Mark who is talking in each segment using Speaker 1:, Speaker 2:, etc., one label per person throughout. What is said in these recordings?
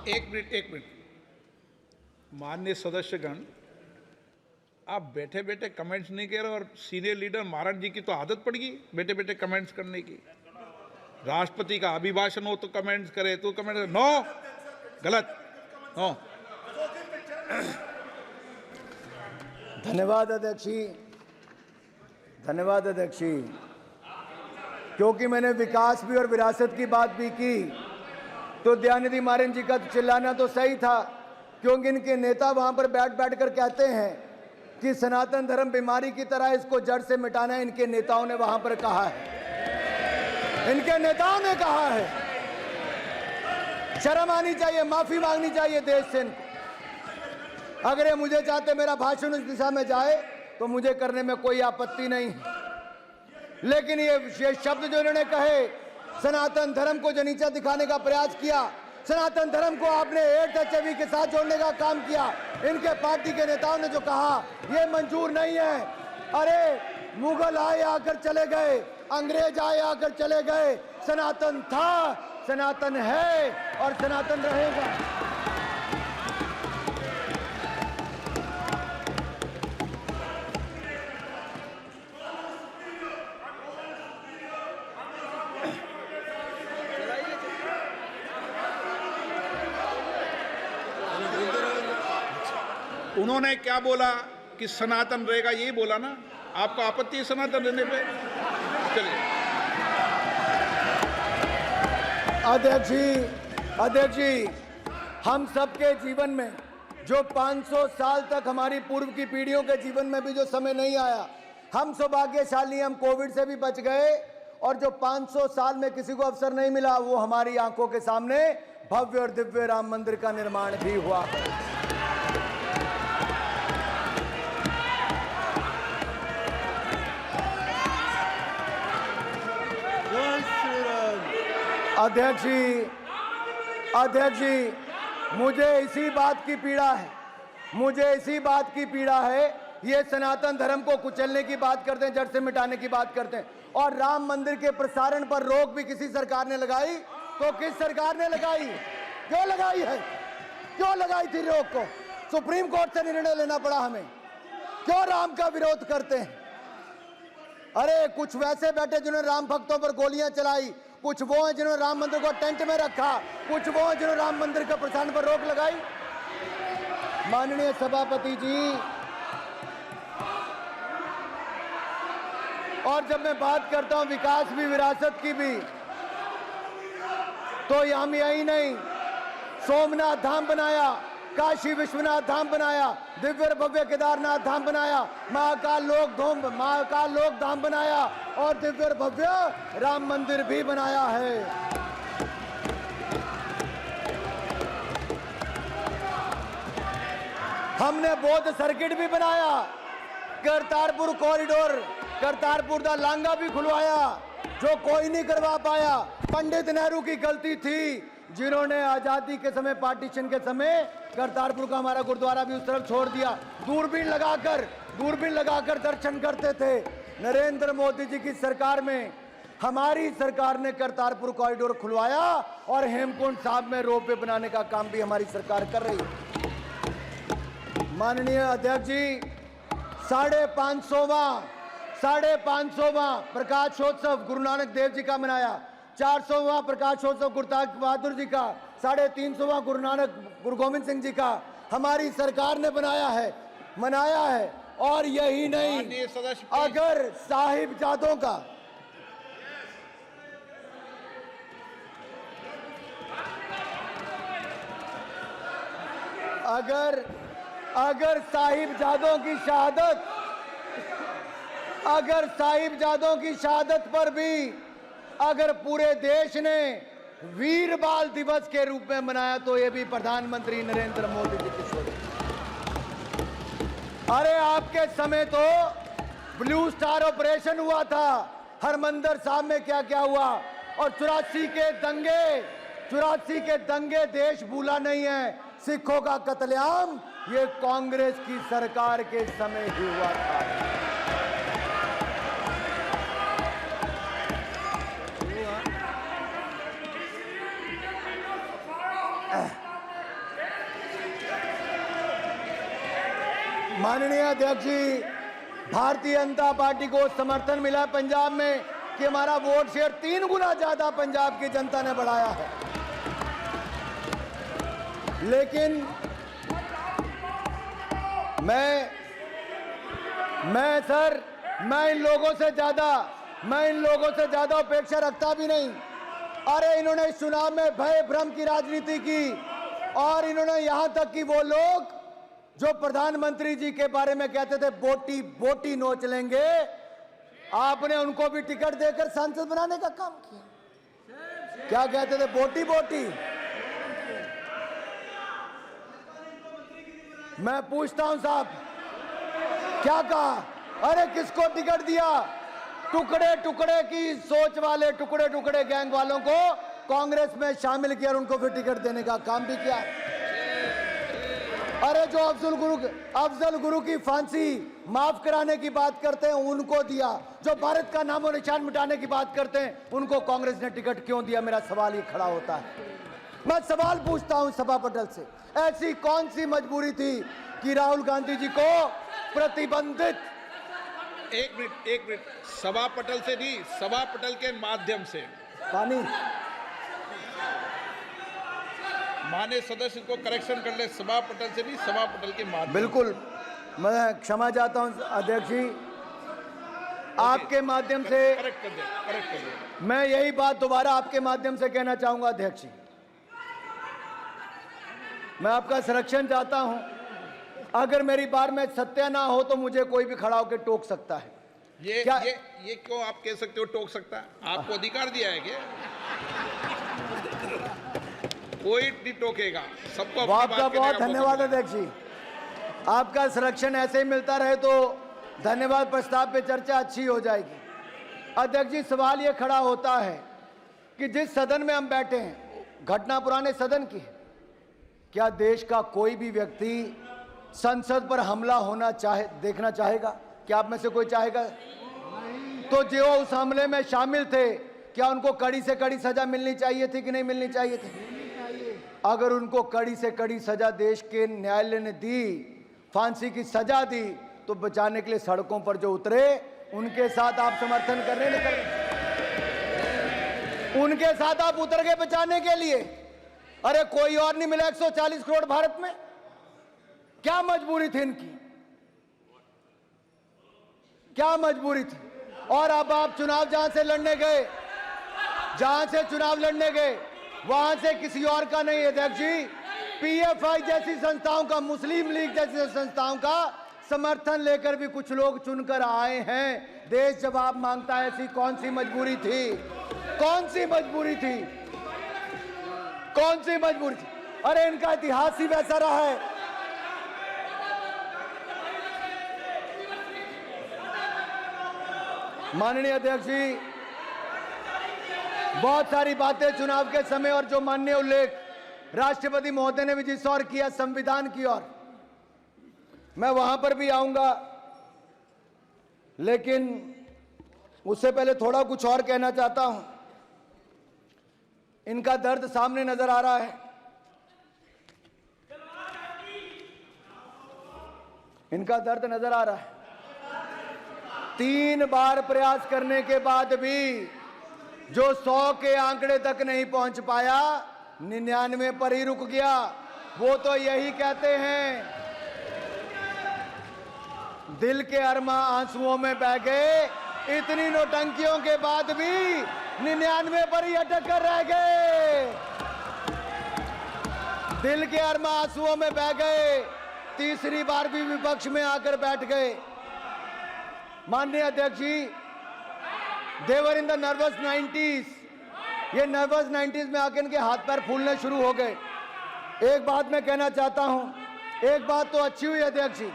Speaker 1: एक मिनट माननीय सदस्यगण, आप बैठे बैठे कमेंट्स नहीं कर रहे और सीनियर लीडर महाराज जी की तो आदत पड़ गई बैठे बैठे कमेंट्स करने की। राष्ट्रपति का अभिभाषण हो तो कमेंट्स करे, तो कमेंट नो, गलत, नो।
Speaker 2: धन्यवाद अध्यक्ष जी, धन्यवाद अध्यक्ष जी। क्योंकि मैंने विकास भी और विरासत की बात भी की, तो दयानिधि मारन जी का चिल्लाना तो सही था, क्योंकि इनके नेता वहां पर बैठ बैठ कर कहते हैं कि सनातन धर्म बीमारी की तरह, इसको जड़ से मिटाना है। इनके नेताओं ने वहां पर कहा है, इनके नेताओं ने कहा है। शर्म आनी चाहिए, माफी मांगनी चाहिए देश से इनको। अगर ये मुझे चाहते मेरा भाषण उस दिशा में जाए तो मुझे करने में कोई आपत्ति नहीं है, लेकिन ये शब्द जो इन्होंने कहे, सनातन धर्म को जो नीचा दिखाने का प्रयास किया, सनातन धर्म को आपने एड्स HIV के साथ जोड़ने का काम किया, इनके पार्टी के नेताओं ने जो कहा, ये मंजूर नहीं है। अरे मुगल आए आकर चले गए, अंग्रेज आए आकर चले गए, सनातन था, सनातन है और सनातन रहेगा।
Speaker 1: उन्होंने क्या बोला कि सनातन रहेगा, यही बोला ना। आपको आपत्ति है सनातन रहने पे? चलिए।
Speaker 2: अध्यक्ष जी, हम सबके जीवन में जो 500 साल तक हमारी पूर्व की पीढ़ियों के जीवन में भी जो समय नहीं आया, हम सौभाग्यशाली, हम कोविड से भी बच गए, और जो 500 साल में किसी को अवसर नहीं मिला, वो हमारी आंखों के सामने भव्य और दिव्य राम मंदिर का निर्माण भी हुआ। अध्यक्ष जी, मुझे इसी बात की पीड़ा है, ये सनातन धर्म को कुचलने की बात करते हैं, जड़ से मिटाने की बात करते हैं, और राम मंदिर के प्रसारण पर रोक भी किसी सरकार ने लगाई, तो किस सरकार ने लगाई? क्यों लगाई है? क्यों लगाई थी रोक को? सुप्रीम कोर्ट से निर्णय लेना पड़ा हमें। क्यों राम का विरोध करते हैं? अरे कुछ वैसे बैठे जिन्होंने राम भक्तों पर गोलियां चलाई, कुछ वो हैं जिन्होंने राम मंदिर को टेंट में रखा, कुछ वो हैं जिन्होंने राम मंदिर के प्रसारण पर रोक लगाई। माननीय सभापति जी, और जब मैं बात करता हूं विकास भी विरासत की भी, तो हम यही नहीं, सोमनाथ धाम बनाया, काशी विश्वनाथ धाम बनाया, दिव्य और भव्य केदारनाथ धाम बनाया, महाकाल लोक धाम बनाया, और दिव्य और भव्य राम मंदिर भी बनाया है। हमने बौद्ध सर्किट भी बनाया, करतारपुर कॉरिडोर, करतारपुर दा लांगा भी खुलवाया, जो कोई नहीं करवा पाया। पंडित नेहरू की गलती थी, जिन्होंने आजादी के समय, पार्टीशन के समय करतारपुर का हमारा गुरुद्वारा भी उस तरफ छोड़ दिया। दूरबीन लगाकर दर्शन करते थे। नरेंद्र मोदी जी की सरकार में हमारी सरकार ने करतारपुर कॉरिडोर खुलवाया, और हेमकुंड साहब में रोपवे बनाने का काम भी हमारी सरकार कर रही है। माननीय अध्यक्ष जी, 550वां प्रकाशोत्सव गुरु नानक देव जी का मनाया, 400वां प्रकाशोत्सव गुरु तेग बहादुर जी का, 350वां गुरु गोविंद सिंह जी का हमारी सरकार ने मनाया है। और यही नहीं, अगर साहिबजादों की शहादत पर भी अगर पूरे देश ने वीर बाल दिवस के रूप में मनाया, तो ये भी प्रधानमंत्री नरेंद्र मोदी जी की सोच। अरे आपके समय तो ब्लू स्टार ऑपरेशन हुआ था, हरमंदिर साहब में क्या क्या हुआ, और 84 के दंगे देश भूला नहीं है। सिखों का कत्लेआम ये कांग्रेस की सरकार के समय ही हुआ था। माननीय अध्यक्ष जी, भारतीय जनता पार्टी को समर्थन मिला है पंजाब में कि हमारा वोट शेयर 3 गुना ज्यादा पंजाब की जनता ने बढ़ाया है। लेकिन मैं इन लोगों से ज्यादा अपेक्षा रखता भी नहीं। अरे इन्होंने इस चुनाव में भय भ्रम की राजनीति की और इन्होंने यहां तक कि वो लोग जो प्रधानमंत्री जी के बारे में कहते थे बोटी बोटी नोच लेंगे, आपने उनको भी टिकट देकर सांसद बनाने का काम किया। क्या कहते थे? बोटी बोटी। मैं पूछता हूं साहब, क्या कहा? अरे किसको टिकट दिया? टुकड़े टुकड़े की सोच वाले टुकड़े टुकड़े गैंग वालों को कांग्रेस में शामिल किया और उनको फिर टिकट देने का काम भी किया। अरे जो अफजल गुरु की फांसी माफ कराने की बात करते हैं उनको दिया, जो भारत का नामो निशान मिटाने की बात करते हैं उनको कांग्रेस ने टिकट क्यों दिया? मेरा सवाल ये खड़ा होता है। मैं सवाल पूछता हूं सभा पटल से, ऐसी कौन सी मजबूरी थी कि राहुल गांधी जी को प्रतिबंधित?
Speaker 1: एक मिनट, सभा पटल से नहीं, सभा पटल के माध्यम से
Speaker 2: पानी
Speaker 1: माननीय सदस्य को करेक्शन कर ले, सभा पटल से नहीं, सभा पटल के माध्यम।
Speaker 2: बिल्कुल, मैं क्षमा चाहता हूं अध्यक्ष जी, आपके माध्यम से
Speaker 1: करेक्ट कर दे।
Speaker 2: मैं यही बात दोबारा आपके माध्यम से कहना चाहूंगा अध्यक्ष जी। मैं आपका संरक्षण चाहता हूं। अगर मेरी बात में सत्य ना हो तो मुझे कोई भी खड़ा होकर टोक सकता है।
Speaker 1: ये क्यों आप कह सकते हो टोक सकता है? आपको अधिकार दिया है क्या? कोई नहीं टोकेगा, सबको अपनी बात
Speaker 2: आपका बहुत धन्यवाद अध्यक्ष जी। आपका संरक्षण ऐसे ही मिलता रहे तो धन्यवाद प्रस्ताव पे चर्चा अच्छी हो जाएगी। अध्यक्ष जी, सवाल ये खड़ा होता है कि जिस सदन में हम बैठे हैं, घटना पुराने सदन की है, क्या देश का कोई भी व्यक्ति संसद पर हमला होना देखना चाहेगा? क्या आप में से कोई चाहेगा? तो जो उस हमले में शामिल थे, क्या उनको कड़ी से कड़ी सजा मिलनी चाहिए थी कि नहीं मिलनी चाहिए थी? अगर उनको कड़ी से कड़ी सजा देश के न्यायालय ने दी, फांसी की सजा दी, तो बचाने के लिए सड़कों पर जो उतरे उनके साथ आप समर्थन करने निकल, उनके साथ आप उतर गए बचाने के लिए। अरे कोई और नहीं मिला 140 करोड़ भारत में? क्या मजबूरी थी इनकी? क्या मजबूरी थी? और अब आप चुनाव जहां से चुनाव लड़ने गए वहां से किसी और का नहीं अध्यक्ष जी, पीएफआई जैसी संस्थाओं का, मुस्लिम लीग जैसी संस्थाओं का समर्थन लेकर भी कुछ लोग चुनकर आए हैं। देश जवाब मांगता है। ऐसी कौन सी मजबूरी थी? कौन सी मजबूरी थी? कौन सी मजबूरी थी? अरे इनका इतिहास ही वैसा रहा है। माननीय अध्यक्ष जी, बहुत सारी बातें चुनाव के समय और जो माननीय उल्लेख राष्ट्रपति महोदय ने भी जिस ओर किया, संविधान की ओर, मैं वहां पर भी आऊंगा, लेकिन उससे पहले थोड़ा कुछ और कहना चाहता हूं। इनका दर्द सामने नजर आ रहा है। इनका दर्द नजर आ रहा है। 3 बार प्रयास करने के बाद भी जो 100 के आंकड़े तक नहीं पहुंच पाया, 99 पर ही रुक गया। वो तो यही कहते हैं, दिल के अरमा आंसुओं में बह गए, इतनी नौटंकियों के बाद भी 99 पर ही अटक कर रह गए। दिल के अरमा आंसुओं में बह गए, तीसरी बार भी विपक्ष में आकर बैठ गए। माननीय अध्यक्ष जी, देवर इन द नर्वस 90s, ये नर्वस 90s में आकर इनके हाथ पैर फूलने शुरू हो गए। एक बात मैं कहना चाहता हूं, एक बात तो अच्छी हुई अध्यक्ष जी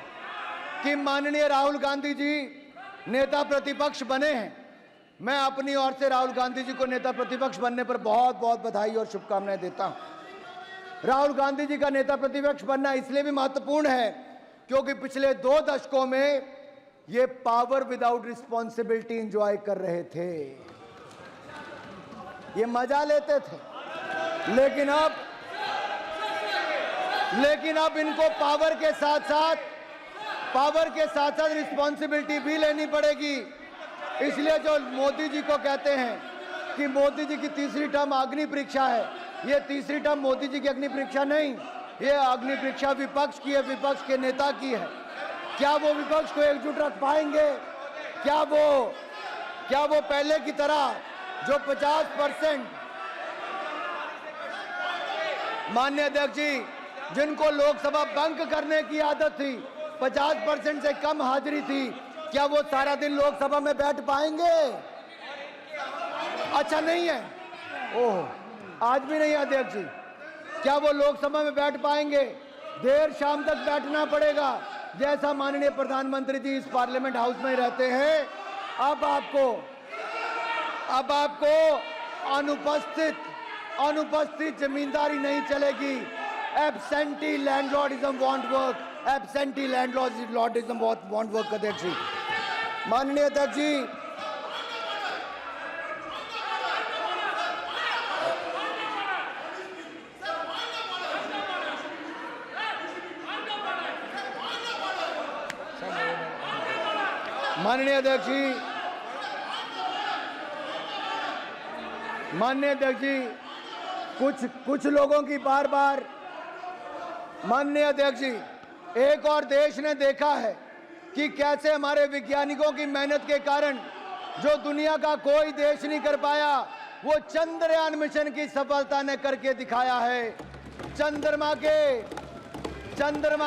Speaker 2: कि माननीय राहुल गांधी जी नेता प्रतिपक्ष बने हैं। मैं अपनी ओर से राहुल गांधी जी को नेता प्रतिपक्ष बनने पर बहुत बहुत बधाई और शुभकामनाएं देता हूं। राहुल गांधी जी का नेता प्रतिपक्ष बनना इसलिए भी महत्वपूर्ण है क्योंकि पिछले 2 दशकों में ये पावर विदाउट रिस्पॉन्सिबिलिटी एंजॉय कर रहे थे, ये मजा लेते थे। लेकिन अब इनको पावर के साथ साथ पावर के साथ साथ रिस्पॉन्सिबिलिटी भी लेनी पड़ेगी। इसलिए जो मोदी जी को कहते हैं कि मोदी जी की तीसरी टर्म अग्नि परीक्षा है, ये तीसरी टर्म मोदी जी की अग्नि परीक्षा नहीं, ये अग्नि परीक्षा विपक्ष की है, विपक्ष के नेता की है। क्या वो विपक्ष को एकजुट रख पाएंगे? क्या वो पहले की तरह जो 50% माननीय अध्यक्ष जी, जिनको लोकसभा बंक करने की आदत थी, 50% से कम हाजिरी थी, क्या वो सारा दिन लोकसभा में बैठ पाएंगे? अच्छा नहीं है, ओह आज भी नहीं है अध्यक्ष जी। क्या वो लोकसभा में बैठ पाएंगे? देर शाम तक बैठना पड़ेगा, जैसा माननीय प्रधानमंत्री जी इस पार्लियामेंट हाउस में रहते हैं। अब आपको अनुपस्थित जमींदारी नहीं चलेगी। Absentee landlordism want work, absentee landlordism want work. अध्यक्ष जी, माननीय अध्यक्ष जी, माननीय अध्यक्ष जी, कुछ लोगों की बार माननीय अध्यक्ष जी, एक और देश ने देखा है कि कैसे हमारे वैज्ञानिकों की मेहनत के कारण जो दुनिया का कोई देश नहीं कर पाया, वो चंद्रयान मिशन की सफलता ने करके दिखाया है। चंद्रमा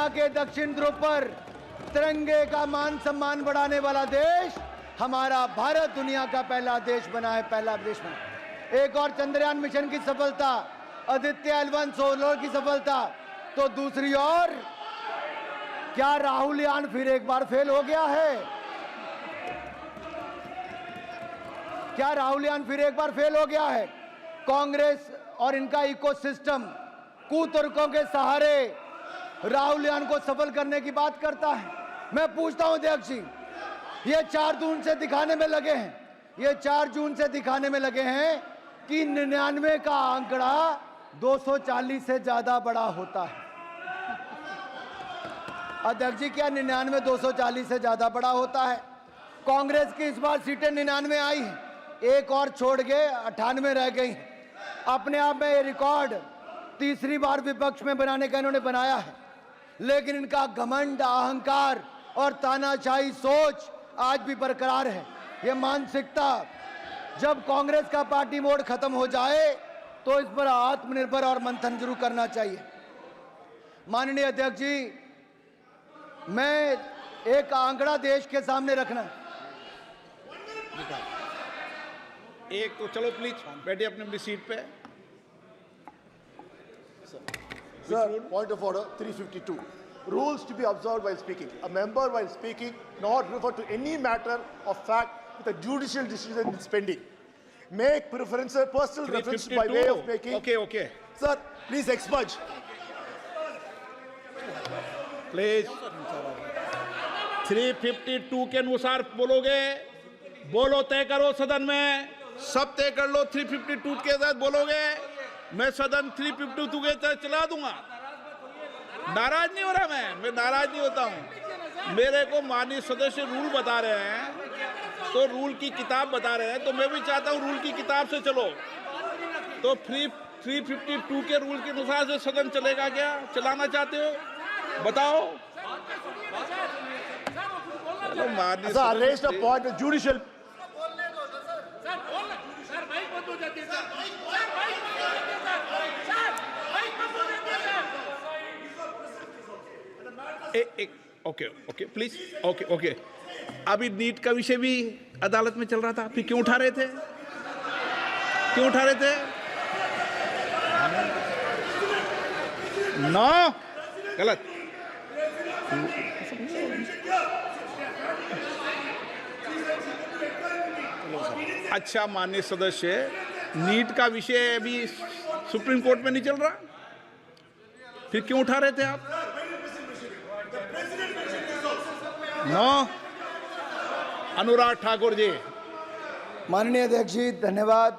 Speaker 2: के दक्षिण ध्रुव पर तिरंगे का मान सम्मान बढ़ाने वाला देश हमारा भारत दुनिया का पहला देश बना है, पहला देश बना। एक और चंद्रयान मिशन की सफलता, आदित्य L1 सोलर की सफलता, तो दूसरी ओर क्या राहुल यान फिर एक बार फेल हो गया है? क्या राहुल यान फिर एक बार फेल हो गया है? कांग्रेस और इनका इकोसिस्टम कुतर्कों के सहारे राहुल यान को सफल करने की बात करता है। मैं पूछता हूं अध्यक्ष जी, ये 4 जून से दिखाने में लगे हैं कि 99 का आंकड़ा 240 से ज्यादा बड़ा होता है। अध्यक्ष जी, क्या 99 240 से ज्यादा बड़ा होता है? कांग्रेस की इस बार सीटें 99 आई हैं, एक और छोड़ के 98 रह गई। अपने आप में ये रिकॉर्ड तीसरी बार विपक्ष में बनाने का इन्होंने बनाया है, लेकिन इनका घमंड, अहंकार और तानाशाही सोच आज भी बरकरार है। ये मानसिकता, जब कांग्रेस का पार्टी मोड खत्म हो जाए तो इस पर आत्मनिर्भर और मंथन जरूर करना चाहिए। माननीय अध्यक्ष जी, मैं एक आंकड़ा देश के सामने रखना,
Speaker 1: एक तो चलो प्लीज बैठिए अपनी सीट पे।
Speaker 3: Sir, point of order 352. Rules to be observed while speaking. A member while speaking not refer to any matter of fact with a judicial decision is pending. Make preferences, personal reference by way of making.
Speaker 1: Okay.
Speaker 3: Sir, please expurge.
Speaker 1: Please 352 के अनुसार बोलोगे, बोलो, तय करो सदन में, सब तय कर लो। 352 के तहत बोलोगे, मैं सदन 352 के तहत चला दूंगा। नाराज नहीं हो रहा, मैं नाराज नहीं होता हूं। मेरे को माननीय सदस्य रूल बता रहे हैं, तो रूल की किताब बता रहे हैं, तो मैं भी चाहता हूं रूल की किताब से चलो। तो 352 के रूल के अनुसार से सदन चलेगा क्या? चलाना चाहते हो? बताओ।
Speaker 3: Sir, I raised a point of judicial.
Speaker 1: Okay please. Okay अभी नीट का विषय भी अदालत में चल रहा था, फिर क्यों उठा रहे थे? नो, गलत। अच्छा माननीय सदस्य, नीट का विषय अभी सुप्रीम कोर्ट में नहीं चल रहा, फिर क्यों उठा रहे थे आप? नो, अनुराग ठाकुर जी।
Speaker 2: माननीय अध्यक्ष जी धन्यवाद।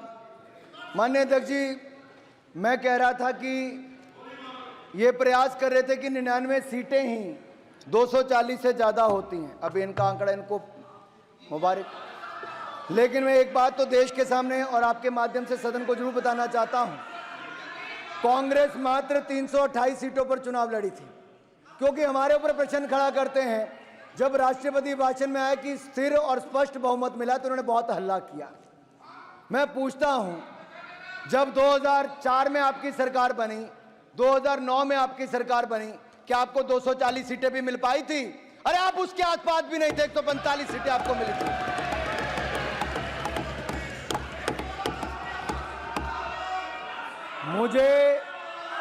Speaker 2: माननीय अध्यक्ष जी, मैं कह रहा था कि ये प्रयास कर रहे थे कि 99 सीटें ही 240 से ज़्यादा होती हैं। अभी इनका आंकड़ा इनको मुबारक। लेकिन मैं एक बात तो देश के सामने और आपके माध्यम से सदन को जरूर बताना चाहता हूं, कांग्रेस मात्र 328 सीटों पर चुनाव लड़ी थी, क्योंकि हमारे ऊपर प्रश्न खड़ा करते हैं। जब राष्ट्रपति भाषण में आया कि स्थिर और स्पष्ट बहुमत मिला तो उन्होंने बहुत हल्ला किया। मैं पूछता हूं, जब 2004 में आपकी सरकार बनी, 2009 में आपकी सरकार बनी, क्या आपको 240 सीटें भी मिल पाई थी? अरे आप उसके आसपास भी नहीं थे, 145 सीटें आपको मिली थी।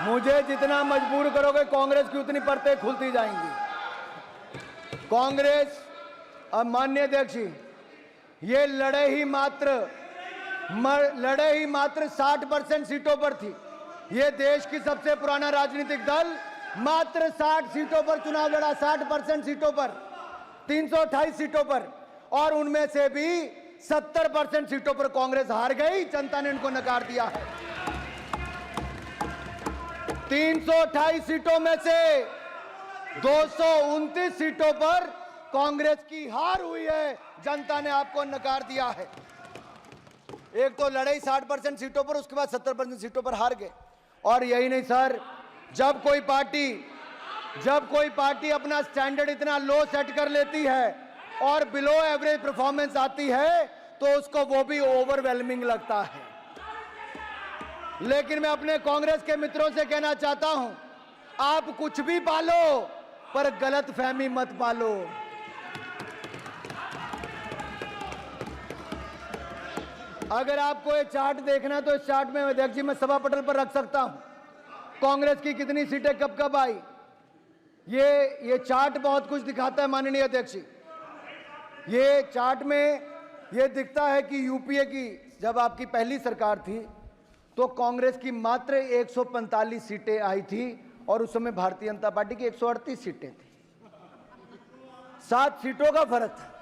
Speaker 2: मुझे जितना मजबूर करोगे कांग्रेस की उतनी परतें खुलती जाएंगी। कांग्रेस, अब माननीय अध्यक्ष जी, ये लड़े ही मात्र 60% सीटों पर थी। ये देश की सबसे पुराना राजनीतिक दल मात्र 60 सीटों पर चुनाव लड़ा, 60% सीटों पर, 328 सीटों पर, और उनमें से भी 70% सीटों पर कांग्रेस हार गई। जनता ने इनको नकार दिया है। 328 सीटों में से 229 सीटों पर कांग्रेस की हार हुई है। जनता ने आपको नकार दिया है। एक तो लड़ाई 60% सीटों पर, उसके बाद 70% सीटों पर हार गए। और यही नहीं सर, जब कोई पार्टी अपना स्टैंडर्ड इतना लो सेट कर लेती है और बिलो एवरेज परफॉर्मेंस आती है तो उसको वो भी ओवरवेलमिंग लगता है। लेकिन मैं अपने कांग्रेस के मित्रों से कहना चाहता हूं, आप कुछ भी पालो पर गलत फहमी मत पालो। अगर आपको ये चार्ट देखना है तो इस चार्ट में अध्यक्ष जी मैं सभा पटल पर रख सकता हूं, कांग्रेस की कितनी सीटें कब कब आई। ये चार्ट बहुत कुछ दिखाता है माननीय अध्यक्ष जी। ये चार्ट में ये दिखता है कि यूपीए की जब आपकी पहली सरकार थी तो कांग्रेस की मात्र 145 सीटें आई थी और उस समय भारतीय जनता पार्टी की 138 सीटें थी। 7 सीटों का फर्क था।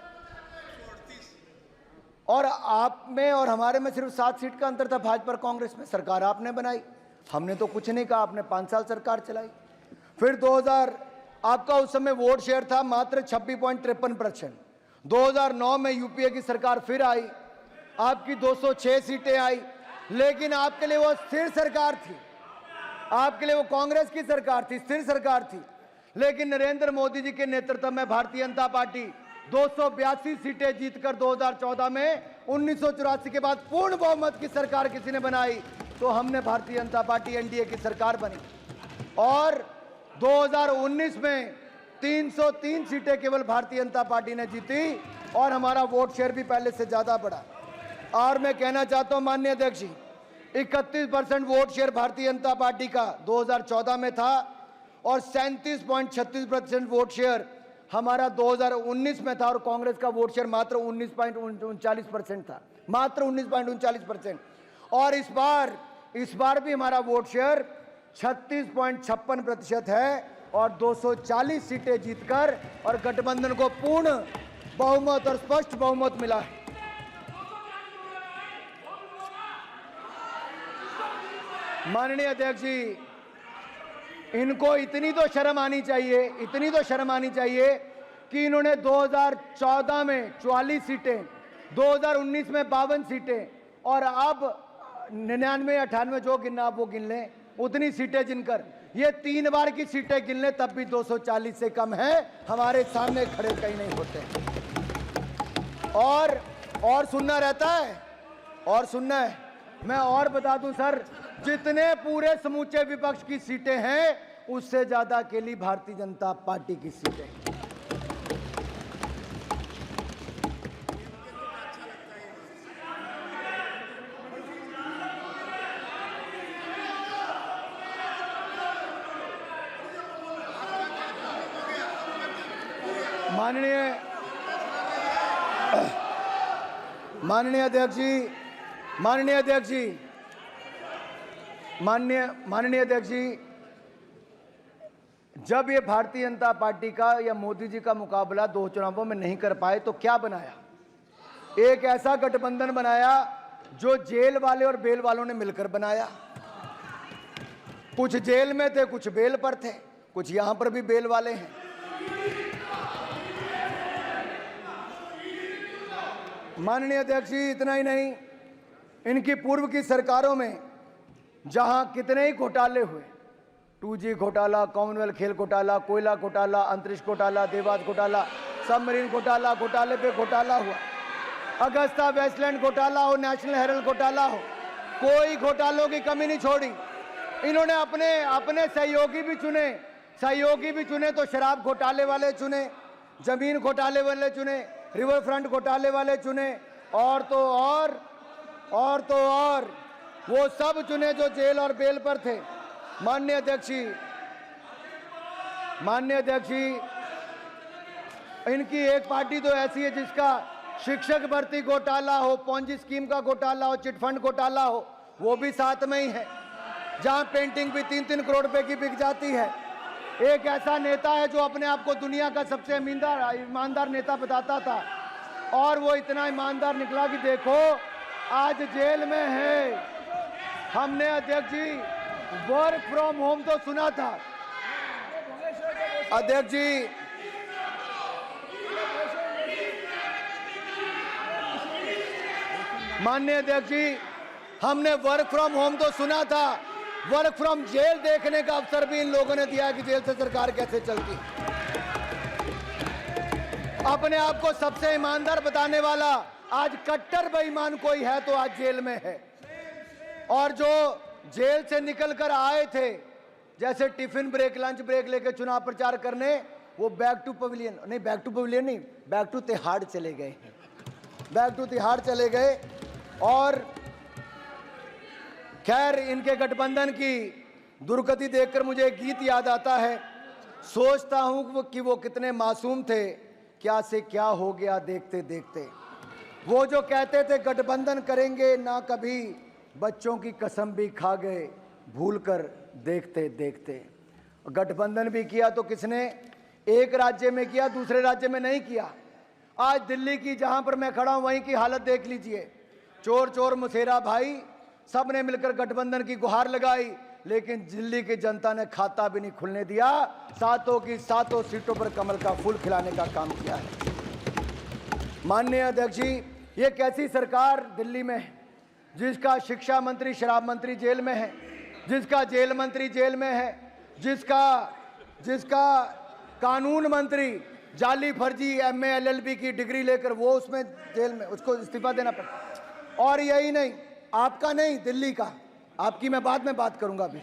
Speaker 2: और आप में और हमारे में सिर्फ 7 सीट का अंतर था। भाजपा और कांग्रेस में सरकार आपने बनाई, हमने तो कुछ नहीं कहा। आपने 5 साल सरकार चलाई। फिर 2000 आपका उस समय वोट शेयर था मात्र 26.53%। 2009 में यूपीए की सरकार फिर आई, आपकी 206 सीटें आई। लेकिन आपके लिए वो स्थिर सरकार थी, आपके लिए वो कांग्रेस की सरकार थी, स्थिर सरकार थी। लेकिन नरेंद्र मोदी जी के नेतृत्व में भारतीय जनता पार्टी 282 सीटें जीतकर 2014 में 1984 के बाद पूर्ण बहुमत की सरकार किसी ने बनाई तो हमने भारतीय जनता पार्टी एनडीए की सरकार बनी। और 2019 में 303 सीटें केवल भारतीय जनता पार्टी ने जीती और हमारा वोट शेयर भी पहले से ज्यादा बढ़ा। और मैं कहना चाहता हूं माननीय अध्यक्ष जी, 31% vote share Bharatiya Janata party का 2014 में था और 37.36% वोट शेयर हमारा 2019 में था और कांग्रेस का वोट शेयर मात्र 19.39% था, मात्र 19.39%। और इस बार भी हमारा वोट शेयर 36.56% है और 240 सीटें जीतकर और गठबंधन को पूर्ण बहुमत और स्पष्ट बहुमत मिला है। माननीय अध्यक्ष जी, इनको इतनी तो शर्म आनी चाहिए कि इन्होंने 2014 में 44 सीटें, 2019 में 52 सीटें और अब 99, 98 जो गिनना आप वो गिन लें, उतनी सीटें जिनकर ये 3 बार की सीटें गिन लें तब भी 240 से कम है। हमारे सामने खड़े कहीं नहीं होते। और सुनना रहता है, और सुनना है। मैं और बता दूं सर, जितने पूरे समूचे विपक्ष की सीटें हैं उससे ज्यादा अकेली भारतीय जनता पार्टी की सीटें। माननीय अध्यक्ष जी, जब ये भारतीय जनता पार्टी का या मोदी जी का मुकाबला 2 चुनावों में नहीं कर पाए तो क्या बनाया? एक ऐसा गठबंधन बनाया जो जेल वाले और बेल वालों ने मिलकर बनाया। कुछ जेल में थे, कुछ बेल पर थे, कुछ यहां पर भी बेल वाले हैं। माननीय अध्यक्ष जी, इतना ही नहीं, इनकी पूर्व की सरकारों में जहां कितने ही घोटाले हुए, 2G घोटाला, कॉमनवेल्थ खेल घोटाला, कोयला घोटाला, अंतरिक्ष घोटाला, देवास घोटाला, सबमरीन घोटाला, घोटाले पे घोटाला हुआ, अगस्ता वेस्टलैंड घोटाला हो, नेशनल हेरल्ड घोटाला हो, कोई घोटालों की कमी नहीं छोड़ी। इन्होंने अपने सहयोगी भी चुने तो शराब घोटाले वाले चुने, जमीन घोटाले वाले चुने, रिवर फ्रंट घोटाले वाले चुने, और तो और वो सब चुने जो जेल और बेल पर थे। माननीय अध्यक्ष जी, इनकी एक पार्टी तो ऐसी है जिसका शिक्षक भर्ती घोटाला हो, पॉन्जी स्कीम का घोटाला हो, चिटफंड घोटाला हो, वो भी साथ में ही है, जहां पेंटिंग भी 3-3 करोड़ रुपए की बिक जाती है। एक ऐसा नेता है जो अपने आप को दुनिया का सबसे ईमानदार नेता बताता था, और वो इतना ईमानदार निकला कि देखो आज जेल में है। हमने अध्यक्ष जी वर्क फ्रॉम होम तो सुना था अध्यक्ष जी, माननीय अध्यक्ष जी, हमने वर्क फ्रॉम होम तो सुना था, वर्क फ्रॉम जेल देखने का अवसर भी इन लोगों ने दिया कि जेल से सरकार कैसे चलती। अपने आप को सबसे ईमानदार बताने वाला आज कट्टर बेईमान कोई है तो आज जेल में है, और जो जेल से निकलकर आए थे, जैसे टिफिन ब्रेक, लंच ब्रेक लेकर चुनाव प्रचार करने, वो बैक टू तिहाड़ चले गए, और खैर इनके गठबंधन की दुर्गति देखकर मुझे एक गीत याद आता है, सोचता हूं कि वो कितने मासूम थे, क्या से क्या हो गया देखते देखते। वो जो कहते थे गठबंधन करेंगे ना कभी, बच्चों की कसम भी खा गए भूल कर देखते देखते। गठबंधन भी किया तो किसने, एक राज्य में किया, दूसरे राज्य में नहीं किया। आज दिल्ली की जहां पर मैं खड़ा हूं वहीं की हालत देख लीजिए, चोर चोर मुसेरा भाई, सब ने मिलकर गठबंधन की गुहार लगाई, लेकिन दिल्ली की जनता ने खाता भी नहीं खुलने दिया, सातों की सातों सीटों पर कमल का फूल खिलाने का काम किया है। माननीय अध्यक्ष जी, ये कैसी सरकार दिल्ली में है, जिसका शिक्षा मंत्री शराब मंत्री जेल में है, जिसका जेल मंत्री जेल में है, जिसका कानून मंत्री जाली फर्जी MA LLB की डिग्री लेकर वो उसमें जेल में, उसको इस्तीफा देना पड़ा। और यही नहीं, आपका नहीं, दिल्ली का, आपकी मैं बाद में बात करूंगा, अभी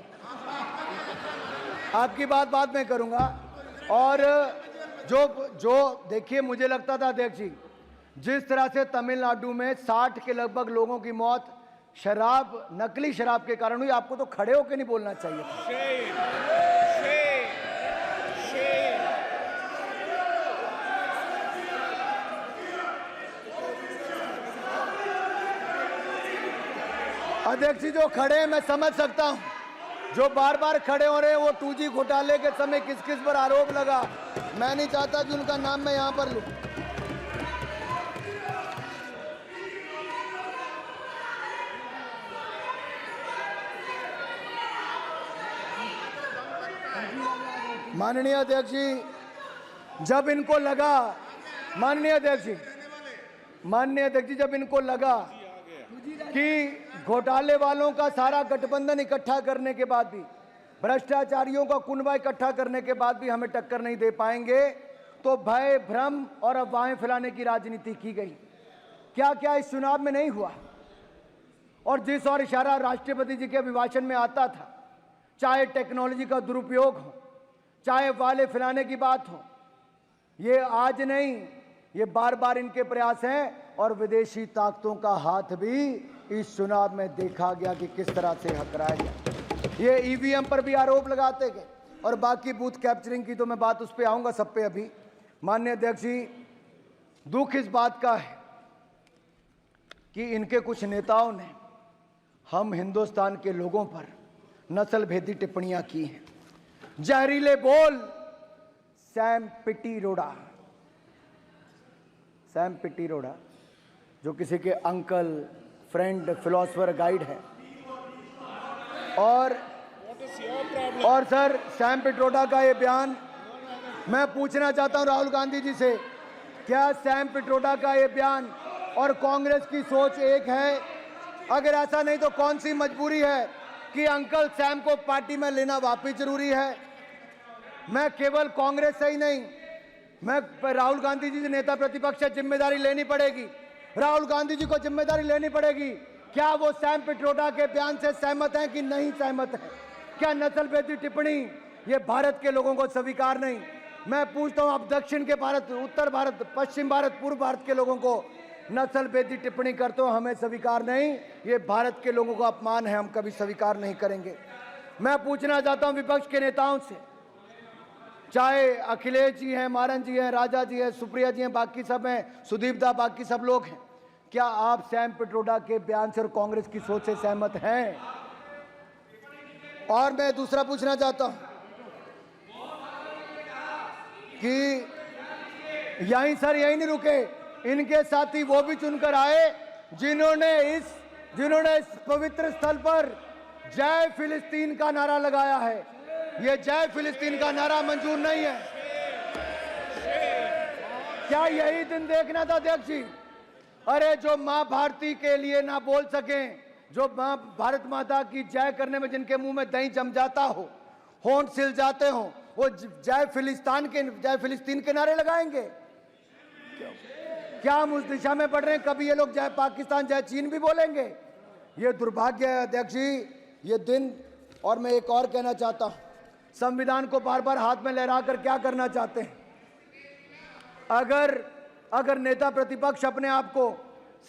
Speaker 2: आपकी बात बाद में करूंगा। और जो देखिए, मुझे लगता था अध्यक्ष जी, जिस तरह से तमिलनाडु में 60 के लगभग लोगों की मौत शराब, नकली शराब के कारण हुई, आपको तो खड़े होकर नहीं बोलना चाहिए था। अध्यक्ष जी, जो खड़े हैं मैं समझ सकता हूं, जो बार बार खड़े हो रहे हैं, वो 2G घोटाले के समय किस किस पर आरोप लगा, मैं नहीं चाहता कि उनका नाम मैं यहां पर लूं। माननीय अध्यक्ष जी, जब इनको लगा, माननीय अध्यक्ष जी, जब इनको लगा कि घोटाले वालों का सारा गठबंधन इकट्ठा करने के बाद भी, भ्रष्टाचारियों का कुनबा इकट्ठा करने के बाद भी हमें टक्कर नहीं दे पाएंगे, तो भय, भ्रम और अफवाहें फैलाने की राजनीति की गई। क्या क्या इस चुनाव में नहीं हुआ, और जिस और इशारा राष्ट्रपति जी के अभिभाषण में आता था, चाहे टेक्नोलॉजी का दुरुपयोग हो, चाहे वाले फैलाने की बात हो, ये आज नहीं, ये बार बार इनके प्रयास हैं, और विदेशी ताकतों का हाथ भी इस चुनाव में देखा गया कि किस तरह से हकराया गया। ये EVM पर भी आरोप लगाते गए, और बाकी बूथ कैप्चरिंग की तो मैं बात उस पर आऊंगा, सब पे अभी। माननीय अध्यक्ष जी, दुख इस बात का है कि इनके कुछ नेताओं ने हम हिंदुस्तान के लोगों पर नस्ल भेदी टिप्पणियां की हैं। जहरीले बोल सैम पिटीरोड़ा, जो किसी के अंकल, फ्रेंड, फिलोसफर, गाइड है, और सर सैम पिट्रोडा का ये बयान मैं पूछना चाहता हूं राहुल गांधी जी से, क्या सैम पिट्रोडा का ये बयान और कांग्रेस की सोच एक है? अगर ऐसा नहीं तो कौन सी मजबूरी है कि अंकल सैम को पार्टी में लेना वापिस जरूरी है? मैं केवल कांग्रेस से ही नहीं, मैं राहुल गांधी जी नेता प्रतिपक्ष से जिम्मेदारी लेनी पड़ेगी। राहुल गांधी जी को जिम्मेदारी लेनी पड़ेगी। क्या वो सैम पिट्रोडा के बयान से सहमत हैं कि नहीं सहमत है? क्या नस्लभेदी टिप्पणी ये भारत के लोगों को स्वीकार नहीं? मैं पूछता हूं, आप दक्षिण के भारत, उत्तर भारत, पश्चिम भारत, पूर्व भारत के लोगों को नस्लभेदी टिप्पणी करते हो, हमें स्वीकार नहीं। ये भारत के लोगों का अपमान है, हम कभी स्वीकार नहीं करेंगे। मैं पूछना चाहता हूं विपक्ष के नेताओं से, चाहे अखिलेश जी हैं, मारन जी हैं, राजा जी हैं, सुप्रिया जी हैं, बाकी सब हैं, सुदीप दा, बाकी सब लोग हैं, क्या आप सैम पिट्रोडा के बयान से और कांग्रेस की सोच से सहमत हैं? और मैं दूसरा पूछना चाहता हूं कि यहीं सर यहीं नहीं रुके, इनके साथी वो भी चुनकर आए जिन्होंने इस पवित्र स्थल पर जय फिलिस्तीन का नारा लगाया है। ये जय फिलिस्तीन का नारा मंजूर नहीं है। क्या यही दिन देखना था अध्यक्ष जी? अरे जो मां भारती के लिए ना बोल सकें, जो मां भारत माता की जय करने में जिनके मुंह में दही जम जाता हो, होंठ सिल जाते हो, वो जय फिलिस्तीन के नारे लगाएंगे? क्या हम उस दिशा में बढ़ रहे हैं? कभी ये लोग जय पाकिस्तान, जय चीन भी बोलेंगे? ये दुर्भाग्य है अध्यक्ष जी, ये दिन। और मैं एक और कहना चाहता हूं, संविधान को बार बार हाथ में लहरा कर क्या करना चाहते हैं? अगर नेता प्रतिपक्ष अपने आप को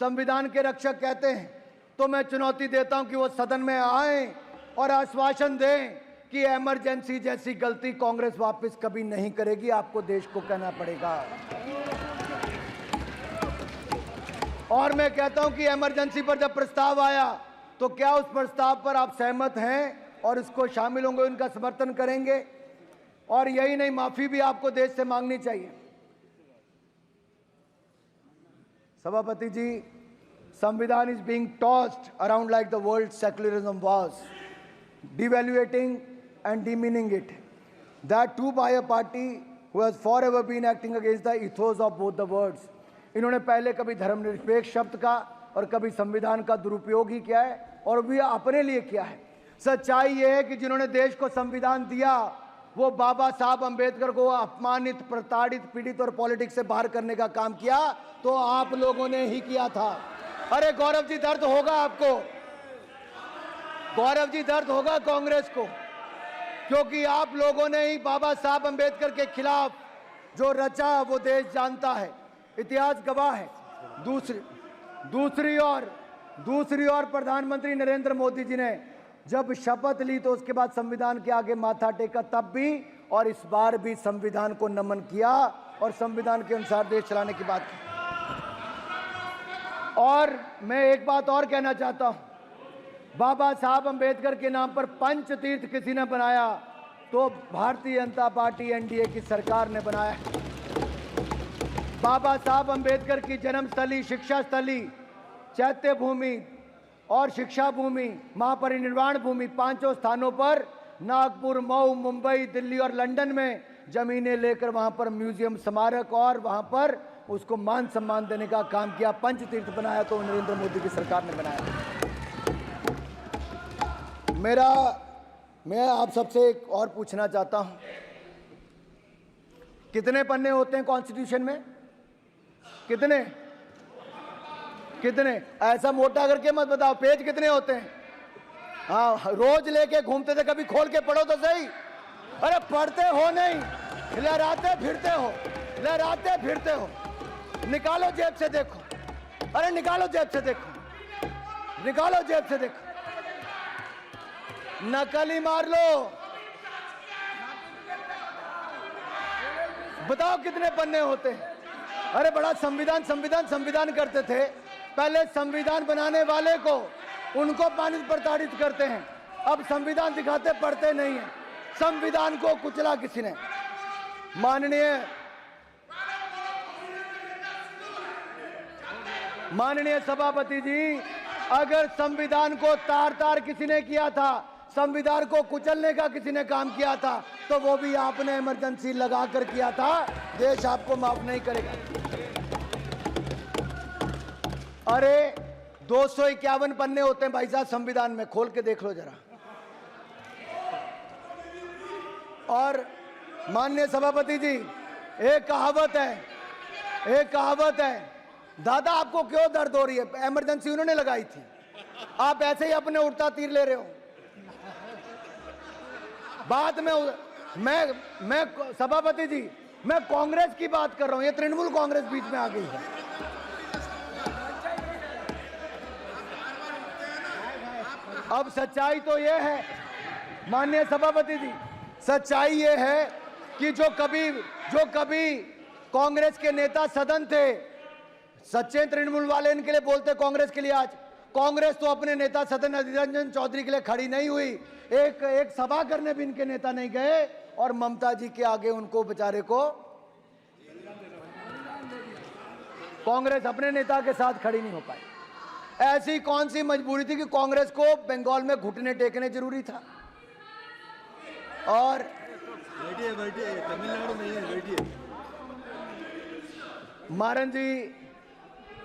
Speaker 2: संविधान के रक्षक कहते हैं तो मैं चुनौती देता हूं कि वो सदन में आए और आश्वासन दें कि इमरजेंसी जैसी गलती कांग्रेस वापस कभी नहीं करेगी। आपको देश को कहना पड़ेगा। और मैं कहता हूं कि इमरजेंसी पर जब प्रस्ताव आया तो क्या उस प्रस्ताव पर आप सहमत हैं और इसको शामिल होंगे, उनका समर्थन करेंगे? और यही नहीं, माफी भी आपको देश से मांगनी चाहिए। सभापति जी, संविधान is being tossed around like the world secularism was, devaluating and demeaning it, that too by a party who has forever been acting against the ethos of both the words। इन्होंने पहले कभी धर्मनिरपेक्ष शब्द का और कभी संविधान का दुरुपयोग ही किया है, और भी अपने लिए किया है। सच्चाई यह है कि जिन्होंने देश को संविधान दिया वो बाबा साहब अंबेडकर को अपमानित, प्रताड़ित, पीड़ित और पॉलिटिक्स से बाहर करने का काम किया तो आप लोगों ने ही किया था। अरे गौरव जी, दर्द होगा आपको, गौरव जी, दर्द होगा कांग्रेस को, क्योंकि आप लोगों ने ही बाबा साहब अंबेडकर के खिलाफ जो रचा वो देश जानता है, इतिहास गवाह है। दूसरी ओर प्रधानमंत्री नरेंद्र मोदी जी ने जब शपथ ली तो उसके बाद संविधान के आगे माथा टेका, तब भी और इस बार भी संविधान को नमन किया और संविधान के अनुसार देश चलाने की बात की। और मैं एक बात और कहना चाहता हूं, बाबा साहब अंबेडकर के नाम पर पंच तीर्थ किसी ने बनाया तो भारतीय जनता पार्टी एनडीए की सरकार ने बनाया। बाबा साहब अंबेडकर की जन्मस्थली, शिक्षा स्थली, चैत्य भूमि और शिक्षा भूमि, महापरिनिर्वाण भूमि, पांचों स्थानों पर नागपुर, मऊ, मुंबई, दिल्ली और लंदन में जमीनें लेकर वहां पर म्यूजियम, स्मारक और वहां पर उसको मान सम्मान देने का काम किया। पंचतीर्थ बनाया तो नरेंद्र मोदी की सरकार ने बनाया। मैं आप सबसे एक और पूछना चाहता हूं, कितने पन्ने होते हैं कॉन्स्टिट्यूशन में? कितने? ऐसा मोटा करके मत बताओ, पेज कितने होते हैं? हाँ, रोज लेके घूमते थे, कभी खोल के पढ़ो तो सही। अरे पढ़ते हो नहीं, लहराते फिरते हो। निकालो जेब से देखो, अरे निकालो जेब से देखो, नकल ही मार लो। बताओ कितने पन्ने होते हैं? अरे बड़ा संविधान करते थे। पहले संविधान बनाने वाले को, उनको प्रताड़ित करते हैं, अब संविधान दिखाते, पढ़ते नहीं है। संविधान को कुचला किसी ने। माननीय सभापति जी, अगर संविधान को तार किसी ने किया था, संविधान को कुचलने का किसी ने काम किया था तो वो भी आपने इमरजेंसी लगाकर किया था। देश आपको माफ नहीं करेगा। अरे 251 पन्ने होते हैं भाई साहब संविधान में, खोल के देख लो जरा। और माननीय सभापति जी, एक कहावत है, दादा आपको क्यों दर्द हो रही है? इमरजेंसी उन्होंने लगाई थी, आप ऐसे ही अपने उड़ता तीर ले रहे हो। बाद में मैं सभापति जी, मैं कांग्रेस की बात कर रहा हूं, ये तृणमूल कांग्रेस बीच में आ गई है। अब सच्चाई तो ये है माननीय सभापति जी, सच्चाई ये है कि जो कभी कांग्रेस के नेता सदन थे, सच्चे तृणमूल वाले इनके लिए बोलते कांग्रेस के लिए, आज कांग्रेस तो अपने नेता सदन अधीर रंजन चौधरी के लिए खड़ी नहीं हुई, एक सभा करने भी इनके नेता नहीं गए, और ममता जी के आगे उनको बेचारे को कांग्रेस अपने नेता के साथ खड़ी नहीं हो पाई। ऐसी कौन सी मजबूरी थी कि कांग्रेस को बंगाल में घुटने टेकने जरूरी था? और
Speaker 4: बैठिए, तमिलनाडु नहीं है, बैठिए।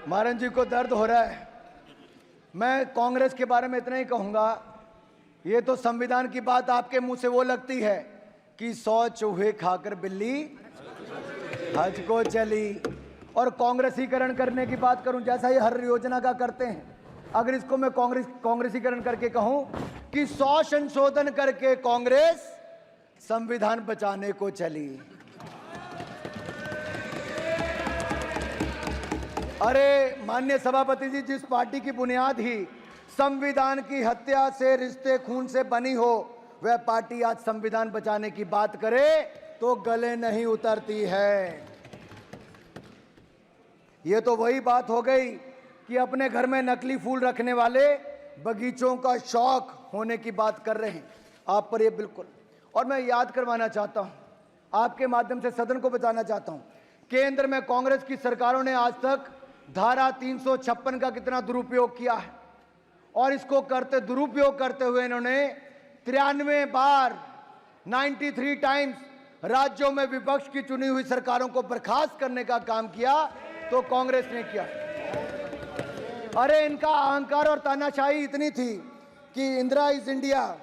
Speaker 2: मारन जी को दर्द हो रहा है। मैं कांग्रेस के बारे में इतना ही कहूंगा, ये तो संविधान की बात आपके मुंह से वो लगती है कि 100 चूहे खाकर बिल्ली हज को चली। और कांग्रेसीकरण करने की बात करूं, जैसा ये हर योजना का करते हैं, अगर इसको मैं कांग्रेसीकरण करके कहूं कि 100 संशोधन करके कांग्रेस संविधान बचाने को चली। अरे माननीय सभापति जी, जिस पार्टी की बुनियाद ही संविधान की हत्या से, रिश्ते खून से बनी हो, वह पार्टी आज संविधान बचाने की बात करे तो गले नहीं उतरती है। ये तो वही बात हो गई कि अपने घर में नकली फूल रखने वाले बगीचों का शौक होने की बात कर रहे हैं आप पर, ये बिल्कुल। और मैं याद करवाना चाहता हूं, आपके माध्यम से सदन को बताना चाहता हूं, केंद्र में कांग्रेस की सरकारों ने आज तक धारा 356 का कितना दुरुपयोग किया है, और इसको दुरुपयोग करते हुए इन्होंने 93 बार 93 टाइम्स राज्यों में विपक्ष की चुनी हुई सरकारों को बर्खास्त करने का काम किया, तो कांग्रेस ने किया। अरे इनका अहंकार और तानाशाही इतनी थी कि Indira is India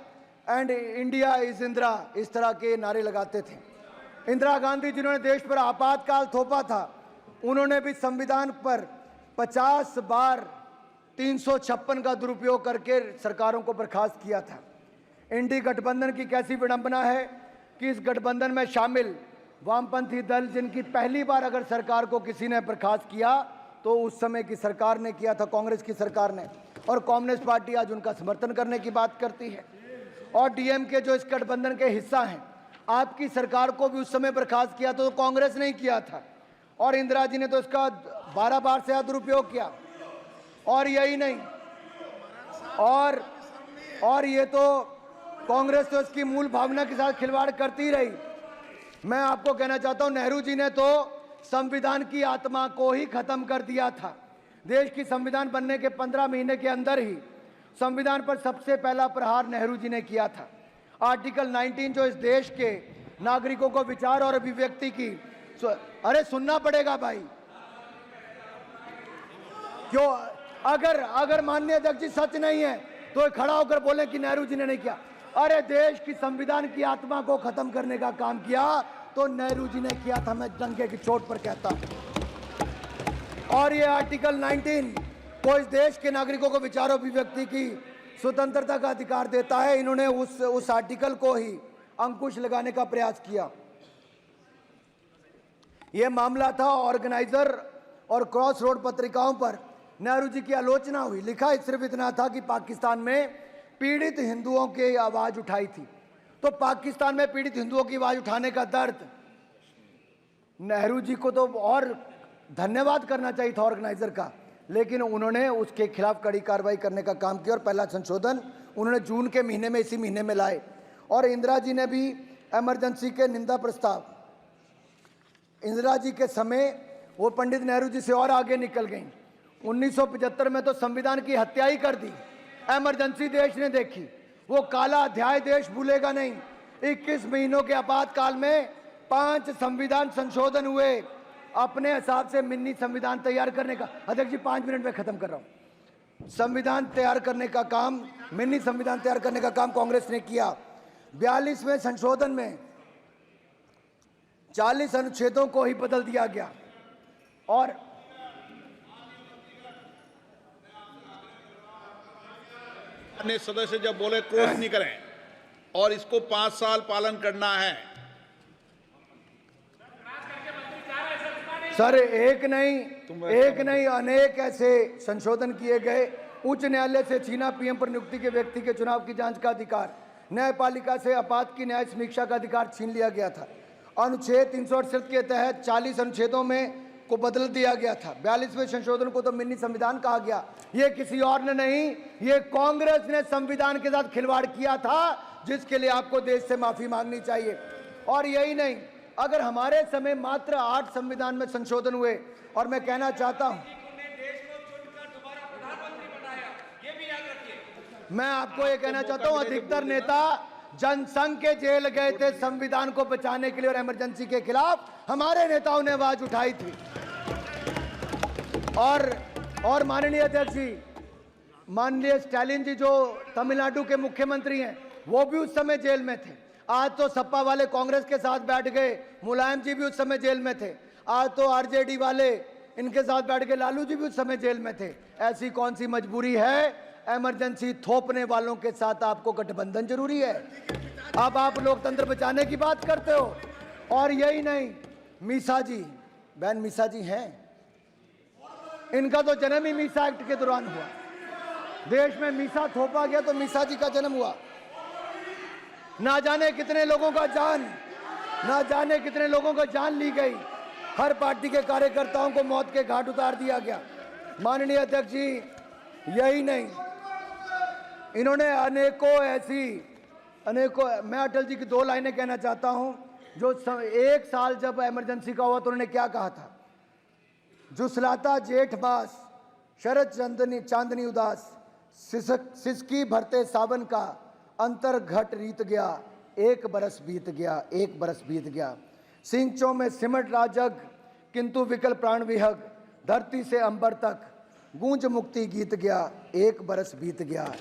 Speaker 2: and India is Indira, इस तरह के नारे लगाते थे। इंदिरा गांधी जिन्होंने देश पर आपातकाल थोपा था, उन्होंने भी संविधान पर 50 बार 356 का दुरुपयोग करके सरकारों को बर्खास्त किया था। इंडी गठबंधन की कैसी विडंबना है कि इस गठबंधन में शामिल वामपंथी दल, जिनकी पहली बार अगर सरकार को किसी ने बर्खास्त किया तो उस समय की सरकार ने किया था, कांग्रेस की सरकार ने, और कम्युनिस्ट पार्टी आज उनका समर्थन करने की बात करती है। और डीएमके जो इस गठबंधन के हिस्सा हैं, आपकी सरकार को भी उस समय बर्खास्त किया तो कांग्रेस ने किया था, और इंदिरा जी ने तो इसका 12 बार से ज्यादा दुरुपयोग किया। और यही नहीं, और ये तो कांग्रेस तो इसकी मूल भावना के साथ खिलवाड़ करती रही। मैं आपको कहना चाहता हूं, नेहरू जी ने तो संविधान की आत्मा को ही खत्म कर दिया था। देश की संविधान बनने के 15 महीने के अंदर ही संविधान पर सबसे पहला प्रहार नेहरू जी ने किया था। आर्टिकल 19 जो इस देश के नागरिकों को विचार और अभिव्यक्ति की, अरे सुनना पड़ेगा भाई, क्यों? अगर माननीय अध्यक्ष जी सच नहीं है तो खड़ा होकर बोले कि नेहरू जी ने नहीं किया। अरे देश की संविधान की आत्मा को खत्म करने का काम किया तो नेहरू जी ने किया था, मैं डंके की चोट पर कहता हूं। और ये आर्टिकल 19 को इस देश के नागरिकों को विचार और अभिव्यक्ति की स्वतंत्रता का अधिकार देता है। इन्होंने उस आर्टिकल को ही अंकुश लगाने का प्रयास किया। यह मामला था ऑर्गेनाइजर और क्रॉस रोड पत्रिकाओं पर नेहरू जी की आलोचना हुई। लिखा सिर्फ इतना था कि पाकिस्तान में पीड़ित हिंदुओं की आवाज उठाई थी। तो पाकिस्तान में पीड़ित हिंदुओं की आवाज उठाने का दर्द, नेहरू जी को तो और धन्यवाद करना चाहिए था ऑर्गेनाइजर का, लेकिन उन्होंने उसके खिलाफ कड़ी कार्रवाई करने का काम किया और पहला संशोधन उन्होंने जून के महीने में, इसी महीने में लाए। और इंदिरा जी ने भी इमरजेंसी के निंदा प्रस्ताव, इंदिरा जी के समय वो पंडित नेहरू जी से और आगे निकल गई। 1975 में तो संविधान की हत्या ही कर दी, इमरजेंसी देश ने देखी। वो काला अध्याय देश भूलेगा नहीं। 21 महीनों के आपातकाल में 5 संविधान संशोधन हुए। अपने हिसाब से मिनी संविधान तैयार करने का, अध्यक्ष जी 5 मिनट में खत्म कर रहा हूं। संविधान तैयार करने का काम, मिनी संविधान तैयार करने का काम कांग्रेस ने किया। 42वें संशोधन में 40 अनुच्छेदों को ही बदल दिया गया और
Speaker 1: अन्य सदस्य जब बोले क्रोध नहीं करें और इसको 5 साल पालन करना है।
Speaker 2: सर एक नहीं अनेक ऐसे संशोधन किए गए। उच्च न्यायालय से छीना पीएम पर नियुक्ति के व्यक्ति के चुनाव की जांच का अधिकार, न्यायपालिका से आपात की न्याय समीक्षा का अधिकार छीन लिया गया था। अनुच्छेद 368 के तहत 40 अनुच्छेदों में को बदल दिया गया था। 42वें संशोधन को तो मिनी संविधान कहा गया। ये किसी और ने नहीं, ये कांग्रेस ने संविधान के साथ खिलवाड़ किया था, जिसके लिए आपको देश से माफी मांगनी चाहिए। और यही नहीं, अगर हमारे समय मात्र 8 संविधान में संशोधन हुए, और मैं कहना चाहता हूं, मैं आपको ये कहना चाहता हूं, अधिकतर नेता जनसंघ के जेल गए थे संविधान को बचाने के लिए और इमरजेंसी के खिलाफ हमारे नेताओं ने आवाज उठाई थी। और माननीय अध्यक्ष जी, माननीय स्टालिन जी जो तमिलनाडु के मुख्यमंत्री हैं, वो भी उस समय जेल में थे। आज तो सपा वाले कांग्रेस के साथ बैठ गए, मुलायम जी भी उस समय जेल में थे। आज तो आरजेडी वाले इनके साथ बैठ गए, लालू जी भी उस समय जेल में थे। ऐसी कौन सी मजबूरी है? इमरजेंसी थोपने वालों के साथ आपको गठबंधन जरूरी है। अब आप लोकतंत्र बचाने की बात करते हो। और यही नहीं, मीसा जी, बहन मीसा जी हैं, इनका तो जन्म ही मीसा एक्ट के दौरान हुआ। देश में मीसा थोपा गया तो मीसा जी का जन्म हुआ। ना जाने कितने लोगों का जान ली गई। हर पार्टी के कार्यकर्ताओं को मौत के घाट उतार दिया गया। माननीय अध्यक्ष जी, यही नहीं, इन्होंने मैं अटल जी की 2 लाइनें कहना चाहता हूं। जो 1 साल जब इमरजेंसी का हुआ तो उन्होंने क्या कहा था? जुसलाता जेठ मास, शरद चांदनी उदास, सिसकी भरते सावन का, अंतर घट रीत गया, 1 बरस बीत गया। सिंचों में सिमट राजग, किंतु विकल प्राण विहग, धरती से अंबर तक गूंज मुक्ति गीत गया, 1 बरस बीत गया।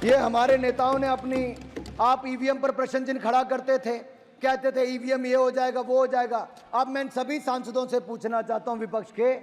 Speaker 2: ये हमारे नेताओं ने आप ईवीएम पर प्रश्न चिन्ह खड़ा करते थे, कहते थे ईवीएम ये हो जाएगा वो हो जाएगा। अब मैं इन सभी सांसदों से पूछना चाहता हूं विपक्ष के,